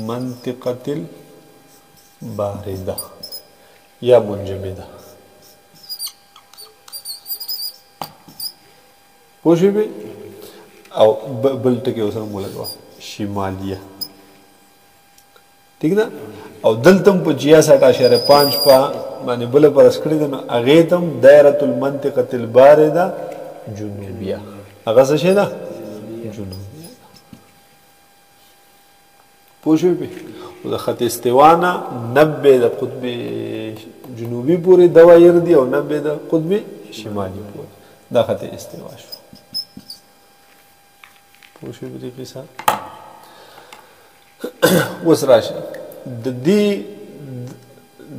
منطقة الباردة یا منجمدة. پوشی بی او بل ټکی اوسره مولګوا شمالیه. ٹھیک ده. او دلتم په 66.5 په باندې بل پر اسکړی ده نو هغه تم دایره المنطقه البارده جنوبیه. هغه څه شي ده؟ جنوبیه. پوشی بی او د خط استوانه 90 د قطب جنوبی پورې دوایر دی او 90 د قطب شمالی پورې دا خط استوا شو. پوشی بی دی قصه اوس راشه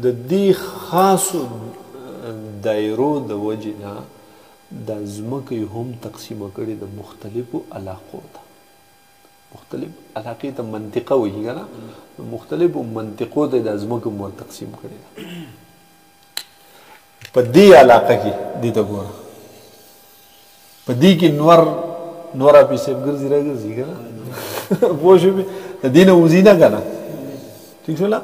د دې خاصو دایرو د وجې نه دا ځمکه هم تقسیمه کړې د مختلفو علاقو ته. مختلف علاقې ته منطقه وایي که نه، مختلفو منطقو ته دا ځمکه مو تقسیم کړې ده. په دې علاقه کې دې ته ګوره، په دې کې نور اپیسې ګرځي راګرځي که نه پوه شوې د دې نه وځي نه که نه. ټیک شوله.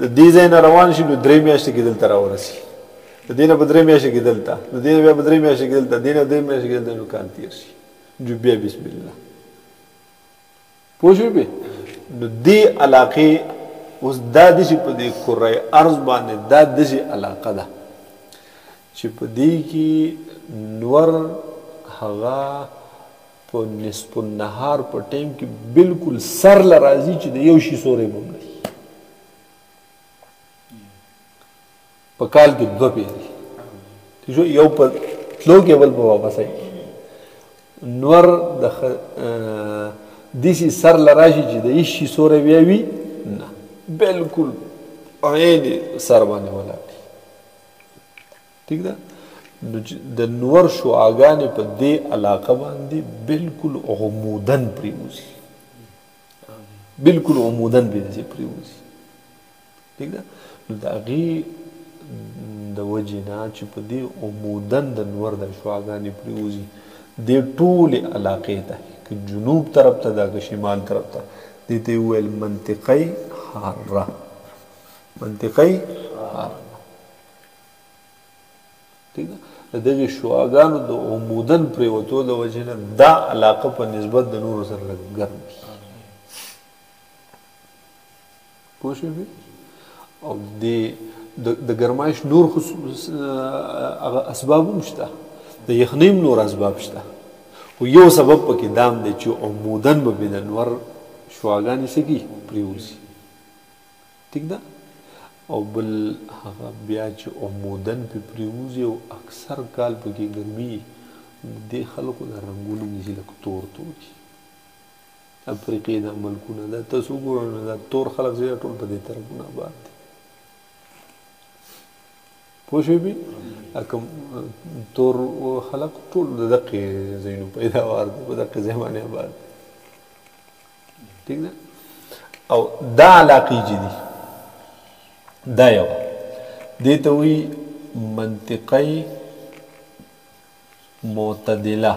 د دې ځای نه روان شي نو 3 میاشتې کې دلته راورسي، د دې نه په 3 میاشتې کې دلته، د دې نه بیا په 3 میاشتې کې دلته، د دې نه 3 میاشتې کې دلته نو کال تېر شي. جو بیا بسم الله. پوه شوې بې نو دې علاقې اوس دا داسې په دې کره ارض باندې دا داسې علاقه ده چې په دې کې نور هغه په نصف النهار په ټایم کې بالکل سر له راځي چې د یو شي سوری به هم نه په کال کې 2 پیری. ٹھیک شو. یو په تلو کې بل په واپس آئی نور د دسی سر لراشي چې د هیڅ شي سوری بیا وي نه، بالکل عین سر باندې ولاړ دي. ٹھیک ده. د نور شعاګانې په دې علاقه باندې بالکل عمودن پریوزي، بالکل عمودن به داسې پریوزي. ٹھیک ده. نو د هغې د وجې نه چې په دې عمودن د نور د شعاګانې پریوزي دې ټولې علاقې ته که جنوب طرف ته ده که شمال طرف ته دې ته یې وویل منطقه حاره. منطقه حاره. ٹھیک ده. د دغې شعاګانو د عمودن پرېوتو د وجې نه دا علاقه په نسبت د نورو سره لږ ګرم وي. پوه شوې. او د ګرمایش نور هغه اسباب هم شته، د یخنۍ هم نور اسباب شته، خو یو سبب پکې دام دی چې عمودن به د نور شعاګانې څه کي پرېوځي. ټیک ده. او بل هغه بیا چې عمودن پې پرېوځي او اکثر کال پکې ګرمي دې خلکو د رنګونو نیسي لکه تور تور دي. افریقې دا ملکونه دا تاسو وګورئ نو دا تور خلک زیات ټول په دې طرفونه آباد دي. پوه شوې بې کوم تور خلک ټول د دقې ځایونو پیداوار دي، په دقې ځای باندې آباد دي. ټیک ده. او دا علاقې چې دي دا یو دې ته وایي منطقه معتدله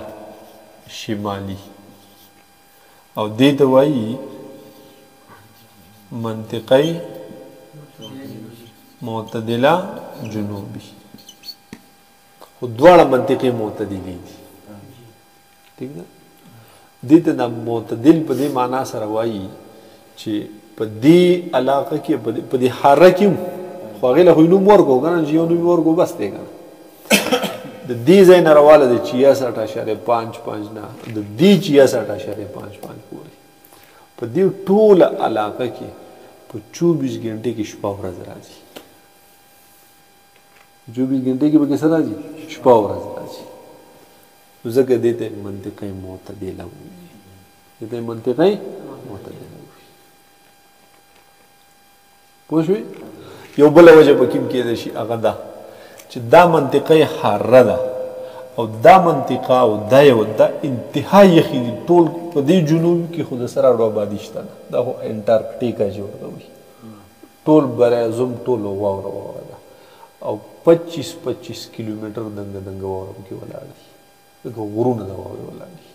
شمالي، او دې ته وایي منطقه معتدله جنوبي. خو دواړه منطقې معتدلې دي. ٹھیک ده. دې ته د معتدل په دې معنا سره وایي چې په دې علاقه کې په دې حاره کې خو هغې له خو یې نوم ورکړو که نه چې یو نوم یې ورکړو بس دی که نه. د دې ځای نه راواله دی 66.55 نه د دې 66.55 پورې په دې ټوله علاقه کې په 24 ګنټې کې شپه ورځ راځي. 24 ګنټې کې به څه راځي؟ شپه ورځ راځي. ځکه دې ته منطقه معتدله وایي. دې ته منطقه معتدله وایي. پوه شوې. یو بله وجه په کې کېدای شي هغه ده چې دا منطقه حاره ده او دا منطقه او دا یو دا انتها یخي دي ټول په دې جنوب کې خو د سره آبادي شته نه، دا خو انټارکټیکا چې ورته وایي ټول براعظم ټول واوره ده او 25 کیلومتر دنګه واوره پکې ولاړ دي، لکه غرونه د واورې ولاړ دي.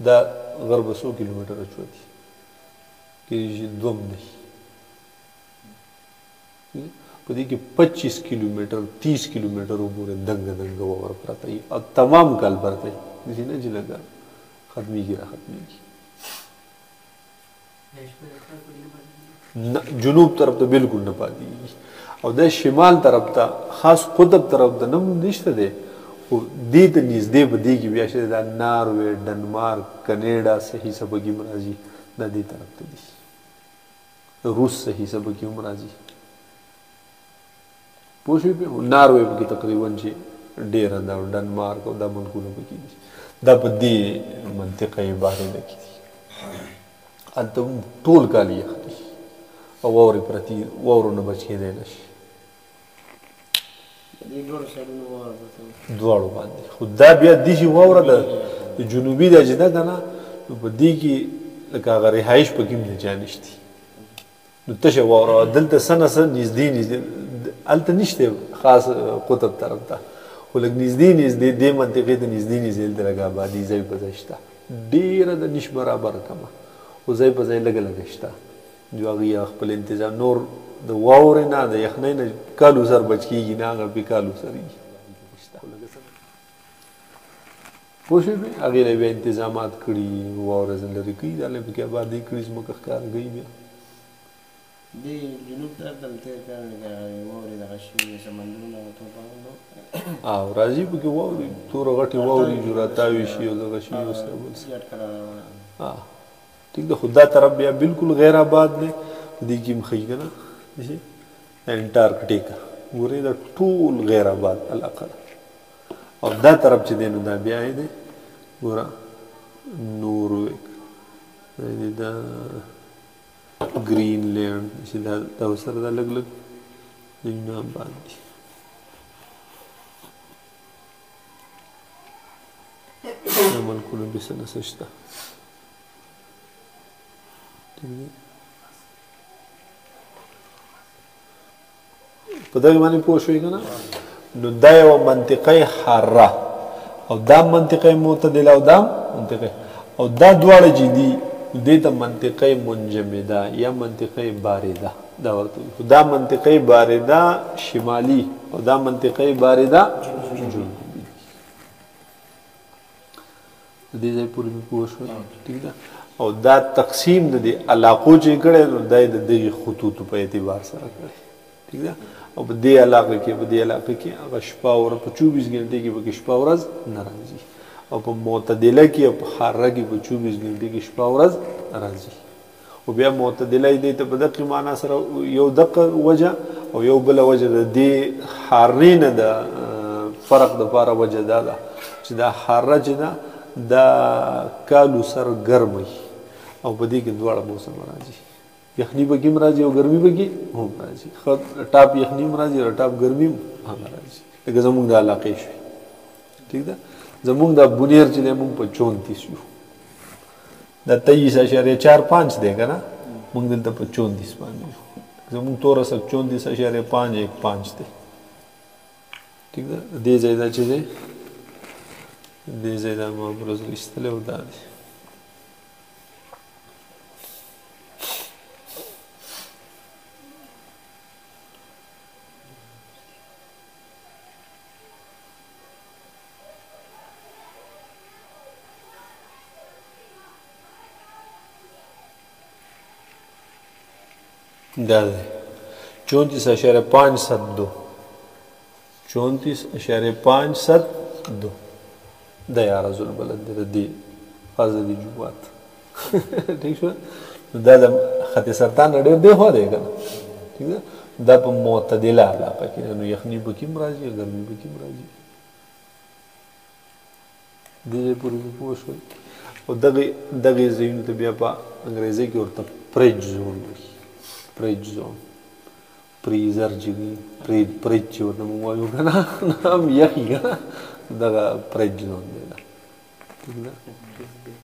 دا غربه 100 کیلومتره چوتي. کې دوم دی په دې کې 25 کیلومتر 30 کیلومتر پورې دنګ واوره پرته وي او تمام کال پرته وي داسې نه چې لږه ختمېږي را ختمېږي جنوب طرف ته بالکل نه پاتېږي او د شمال طرف ته خاص قطب طرف ته نه نشته دی خو دې ته نږدې به دې کې بیا چې دا ناروې ډنمارک کنیډا صحیح حصه پکې هم راځي دا دې طرف ته دي روس صحیح حصه پکې هم راځي پوه شوې پې ناروې پکې تقریبا چې ډېره ده او ډنمارک او دا ملکونه پکې دي دا په دې منطقه بارده کې دي هلته هم ټول کال یخ دي او واورې پرتې واورو نه بچ کېدی نه شي دواړو باندې خو دا بیا داسې واوره ده جنوبي ده چې ده که نه نو په دې کې لکه هغه رهایش پکې هم نه چا نشتي نو تشه واوره دلته څه نه څه نږدې هلته نشته خاص قطب طرف ته خو لږ نږدې دې منطقې ته نږدې دلته لږ آبادي ځای په ځای شته ډېره د نش برابره کمه خو ځای په ځای لږه لږه شته جو هغې خپل انتظام نور د واورې نه د یخنۍ نه کالو سر بچ کېږي نه هغه بې کالو سر وي پوه شوې پې هغې له بیا انتظامات کړي واوره ځین لرې کوي دا له پکې آبادۍ کړي ځمکه ښکاره کوي بیا دې جنوب طرف ته تېر کال واورې دغه شوي سمندرونه او طوفانونه او راځي پکې واورې توره غټې واورې جو راتاوې شي او دغه شي او سره بل څه ټیک ده خو دا طرف بیا بالکل غیر آباد دی دې کې هم ښیي که نه انټارکټیکا ګورې دا ټول غیر آباد علاقه ده او دا طرف چې دی نو دا بیا یې دی ګوره نورویک دا ګرین لینډ چې دا ورسره دا لږ لږ ځایونه آباد دي دا ملکونه بې څه نه څه شته په دغې باندې پوه شوې که نه نو دا یوه منطقه حاره او دا منطقه معتدله او دا منطقه او دا دواړه چې دي دې ته منطقه منجمده یا منطقه بارده دا ورته وایي دا منطقه بارده شمالي او دا منطقه بارده جنوبي د دې ځای پورې مې پوه شوې ټیک ده او دا تقسیم د دې علاقو چې کړی نو دا یې د دغې خطوطو په اعتبار سره کړی ټیک ده او په دې علاقه کې هغه شپه ورځ په 24 ګنټې کې پکې شپه ورځ نه راځي او په معتدله کې او په حاره کې په 24 ګنټې کې شپه ورځ راځي او بیا معتدله یې دې ته په دقیق معنا سره یو دقه وجه او یو بله وجه د دې حارې نه د فرق دپاره وجه دا ده چې دا حاره چې ده دا کالو سر ګرم وي او په دې کې دواړه موسم راځي یخني پکې هم راځي او ګرمي پکې هم راځي ټاپ یخني هم راځي او ټاپ ګرمي هم راځي لکه زموږ د علاقې شوي ټیک ده زموږ د بونیر چې دی موږ په 34 یو دا 23.45 دی که نه موږ دلته په 34 باندې یو زموږ تورسک 34.515 دی ټیک ده دې ځای دا چې دی دې ځای دا ما برز ایستلی او دا دی دا دی 34.572 34.572 دا یا رسول بلد دی دی فازه دی جوات ٹھیک شو دا د خط سرطان ډېر دی خو دی کنه ٹھیک ده دا په معتدله علاقه کې نو یخني پکې هم راځي ګرمي پکې هم راځي دې پورې پوه شوي او دغې ځایونو ته بیا په انګریزي کې ورته پریج زون وایي پریج زون پریزر چې وي پریج چې ورته موږ وایو که نه هم یخي که نه دغه پریج زون دی ټیک ده